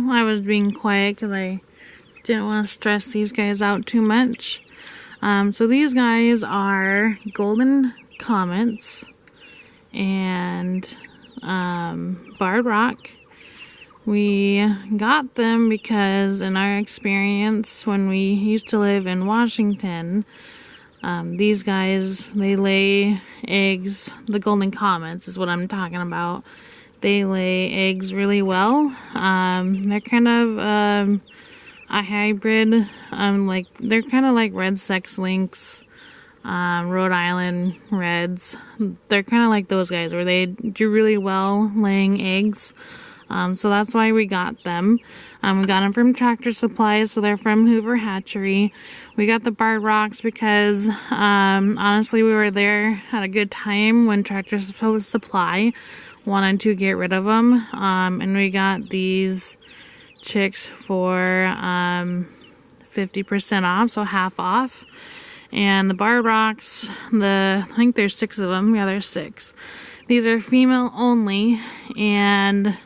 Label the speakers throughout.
Speaker 1: I was being quiet because I didn't want to stress these guys out too much. So these guys are golden comets and barred rock. We got them because in our experience when we used to live in Washington, these guys, they lay eggs. The golden comets is what I'm talking about. They lay eggs really well. They're kind of a hybrid. They're kind of like red sex lynx, Rhode Island reds. They're kind of like those guys where they do really well laying eggs. So that's why we got them. We got them from Tractor Supply, so they're from Hoover Hatchery. We got the barred rocks because honestly we were there at a good time when Tractor Supply wanted to get rid of them. And we got these chicks for 50% off, so half off. And the barred rocks, I think there's 6 of them. Yeah, there's 6. These are female only, and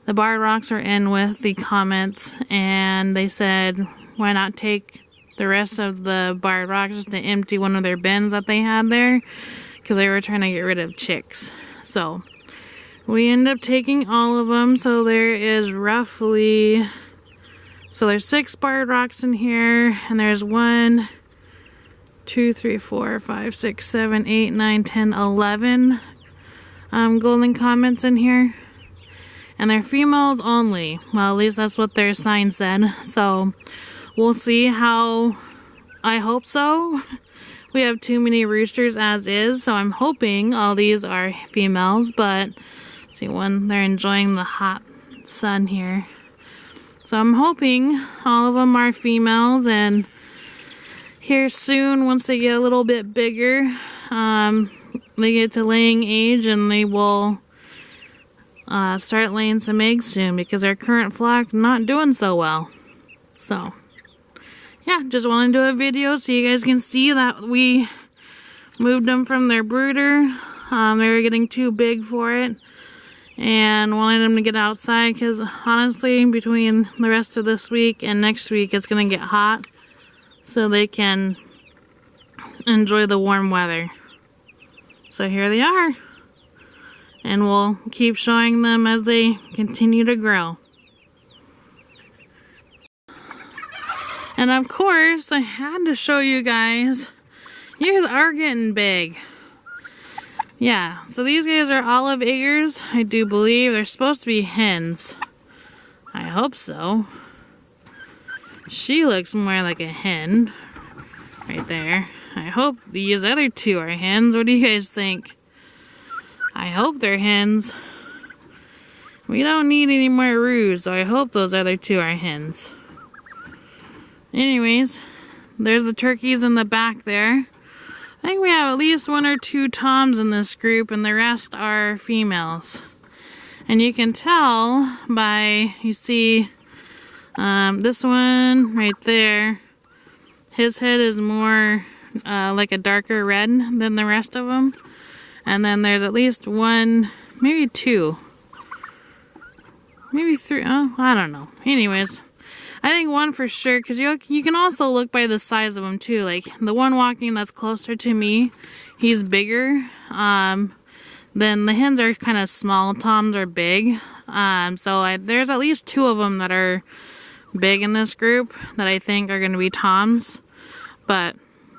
Speaker 1: the barred rocks are in with the comets, and they said, why not take the rest of the barred rocks just to empty one of their bins that they had there, because they were trying to get rid of chicks. So we end up taking all of them. So there is roughly, so there's 6 barred rocks in here, and there's 1, 2, 3, 4, 5, 6, 7, 8, 9, 10, 11 golden comets in here. And they're females only. Well, at least that's what their sign said. So we'll see how. I hope so. We have too many roosters as is, so I'm hoping all these are females. But see, they're enjoying the hot sun here. So I'm hoping all of them are females, and here soon, once they get a little bit bigger, they get to laying age, and they will start laying some eggs soon, because our current flock not doing so well. So yeah, just wanted to do a video so you guys can see that we moved them from their brooder. They were getting too big for it, and wanted them to get outside, because honestly between the rest of this week and next week it's gonna get hot, so they can enjoy the warm weather. So here they are. And we'll keep showing them as they continue to grow. And of course, I had to show you guys. You guys are getting big. Yeah, so these guys are olive eggers, I do believe. They're supposed to be hens. I hope so. She looks more like a hen. Right there. I hope these other 2 are hens. What do you guys think? I hope they're hens. We don't need any more roos, so I hope those other 2 are hens. Anyways, there's the turkeys in the back there. I think we have at least 1 or 2 toms in this group, and the rest are females. And you can tell by, you see this one right there, his head is more like a darker red than the rest of them. And then there's at least 1, maybe 2, maybe 3, oh, I don't know. Anyways, I think 1 for sure, because you can also look by the size of them too. Like the one walking that's closer to me, he's bigger. Then the hens are kind of small, toms are big. There's at least 2 of them that are big in this group that I think are going to be toms. But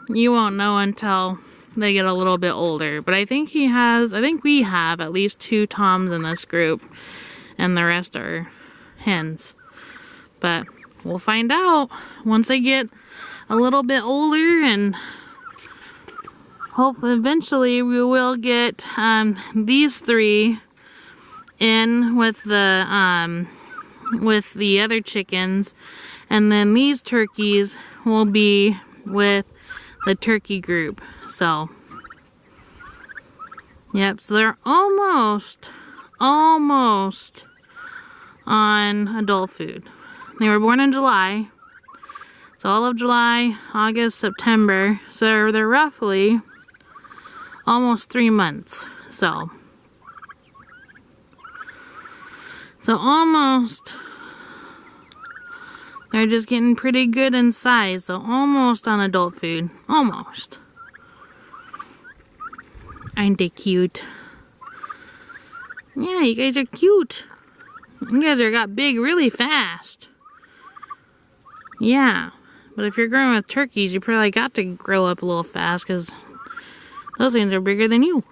Speaker 1: you won't know until they get a little bit older. But I think we have at least 2 toms in this group, and the rest are hens. But we'll find out once they get a little bit older, and hopefully eventually we will get these 3 in with the other chickens, and then these turkeys will be with the turkey group. So yep, so they're almost on adult food. They were born in July, so all of July, August, September, so they're roughly almost 3 months. So almost They're just getting pretty good in size, so almost on adult food. Almost. Aren't they cute? Yeah, you guys are cute. You guys are got big really fast. Yeah, but if you're growing with turkeys, you probably got to grow up a little fast because those things are bigger than you.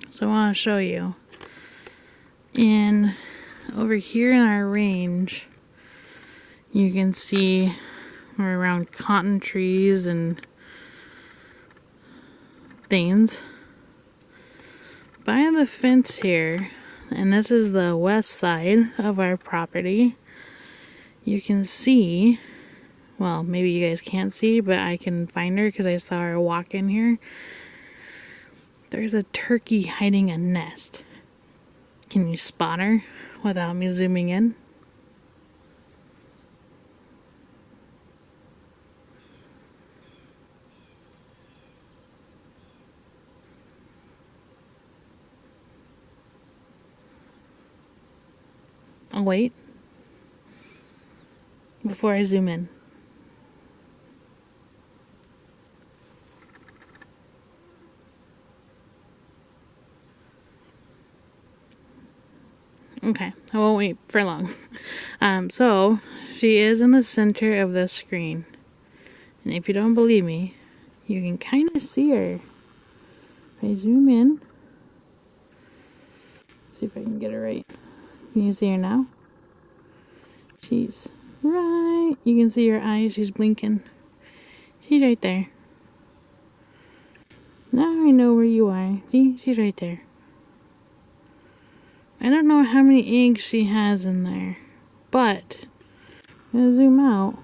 Speaker 1: So I want to show you. Over here in our range, you can see we're around cotton trees and things. By the fence here, and this is the west side of our property, you can see, well, maybe you guys can't see, but I can find her because I saw her walk in here. There's a turkey hiding a nest. Can you spot her without me zooming in? I'll wait before I zoom in. Okay, I won't wait for long. So she is in the center of the screen. And if you don't believe me, you can kind of see her. If I zoom in, see if I can get her right. Can you see her now? She's right. You can see her eyes, she's blinking. She's right there. Now I know where you are. See, she's right there. I don't know how many eggs she has in there, but I'm gonna zoom out.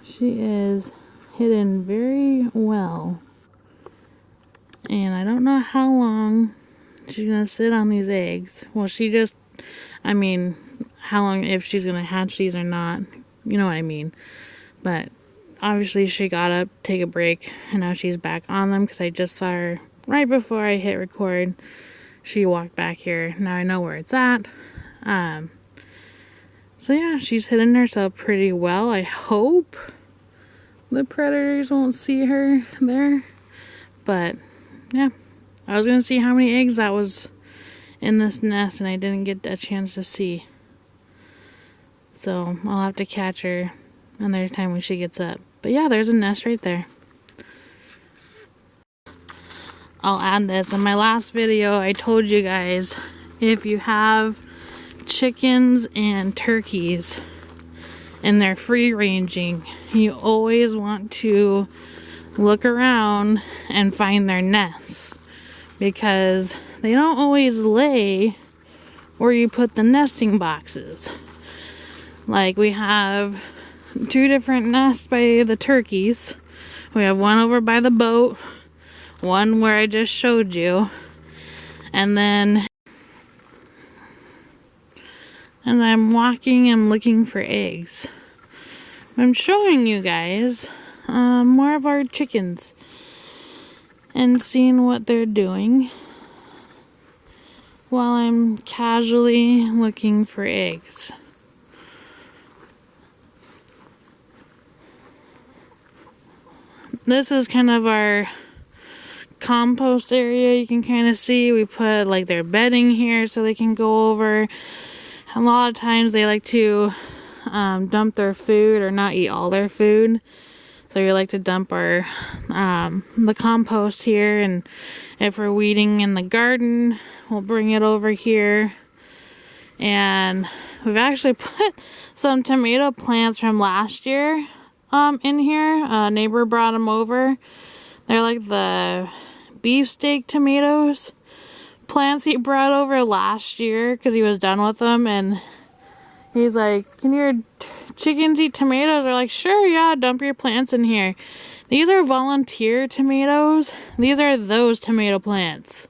Speaker 1: She is hidden very well, and I don't know how long she's gonna sit on these eggs. Well, I mean, how long, if she's gonna hatch these or not, you know what I mean. But obviously she got up, take a break, and now she's back on them because I just saw her right before I hit record. She walked back here. Now I know where it's at. So yeah, she's hidden herself pretty well. I hope the predators won't see her there. But yeah, I was gonna see how many eggs that was in this nest and I didn't get a chance to see. So I'll have to catch her another time when she gets up. But yeah, there's a nest right there. I'll add this. In my last video, I told you guys, if you have chickens and turkeys and they're free ranging, you always want to look around and find their nests, because they don't always lay where you put the nesting boxes. Like, we have 2 different nests by the turkeys. We have one over by the boat, one where I just showed you, and then as I'm walking, I'm looking for eggs. I'm showing you guys more of our chickens and seeing what they're doing while I'm casually looking for eggs. This is kind of our compost area. You can kind of see we put like their bedding here so they can go over. A lot of times they like to dump their food or not eat all their food, so we like to dump our the compost here, and if we're weeding in the garden, we'll bring it over here. And we've actually put some tomato plants from last year in here. A neighbor brought them over. They're like the beefsteak tomatoes plants he brought over last year because he was done with them, and he's like, can your chickens eat tomatoes, they're like, sure, yeah, dump your plants in here. These are volunteer tomatoes. These are those tomato plants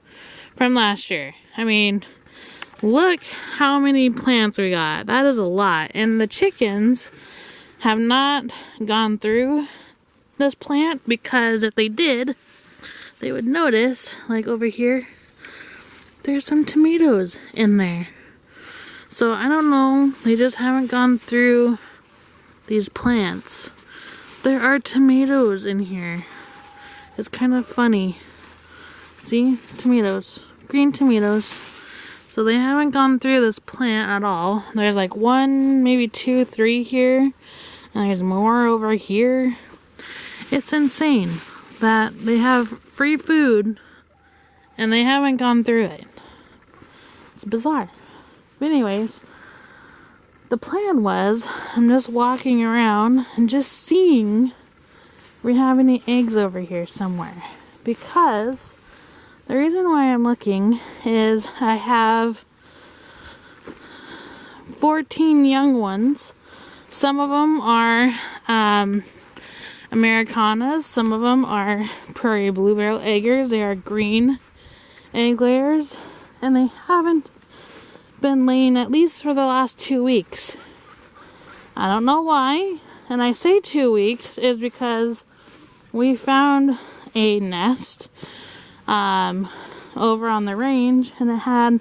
Speaker 1: from last year. I mean, look how many plants we got. That is a lot. And the chickens have not gone through this plant, because if they did, they would notice, like over here, there's some tomatoes in there. So I don't know, they just haven't gone through these plants. There are tomatoes in here. It's kind of funny. See? Tomatoes. Green tomatoes. So they haven't gone through this plant at all. There's like 1, maybe 2, 3 here. And there's more over here. It's insane that they have free food and they haven't gone through it. It's bizarre. But anyways, the plan was, I'm just walking around and just seeing if we have any eggs over here somewhere. Because the reason why I'm looking is I have 14 young ones. Some of them are Americanas. Some of them are prairie blueberry eggers. They are green egg layers. And they haven't been laying at least for the last 2 weeks. I don't know why. And I say 2 weeks is because we found a nest over on the range, and it had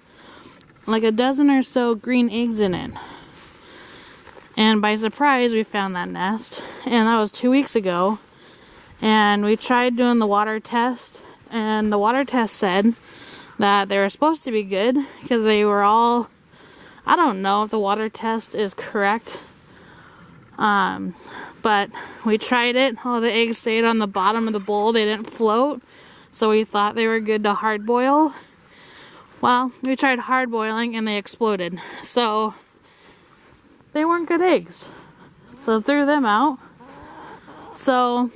Speaker 1: like a dozen or so green eggs in it. And by surprise, we found that nest, and that was 2 weeks ago. And we tried doing the water test, and the water test said that they were supposed to be good because they were all, I don't know if the water test is correct, but we tried it. All the eggs stayed on the bottom of the bowl. They didn't float, so we thought they were good to hard boil. Well, we tried hard boiling and they exploded, so they weren't good eggs, so threw them out. So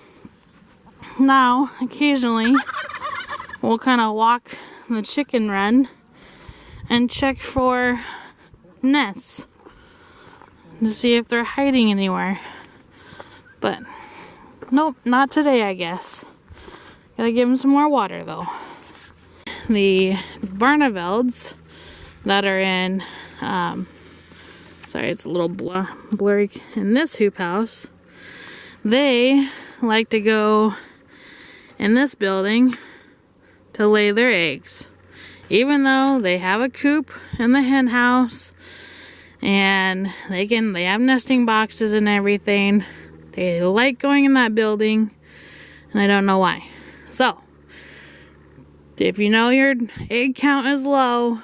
Speaker 1: now occasionally we'll kind of walk the chicken run and check for nests to see if they're hiding anywhere. But nope, not today, I guess. Gotta give them some more water though. The Barnevelds that are in, sorry, it's a little blurry in this hoop house. They like to go in this building to lay their eggs, even though they have a coop in the hen house and they have nesting boxes and everything. They like going in that building, and I don't know why. So if you know your egg count is low,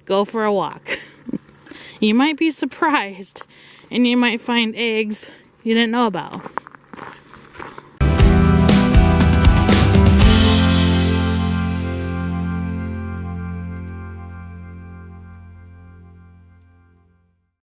Speaker 1: go for a walk. You might be surprised and you might find eggs you didn't know about.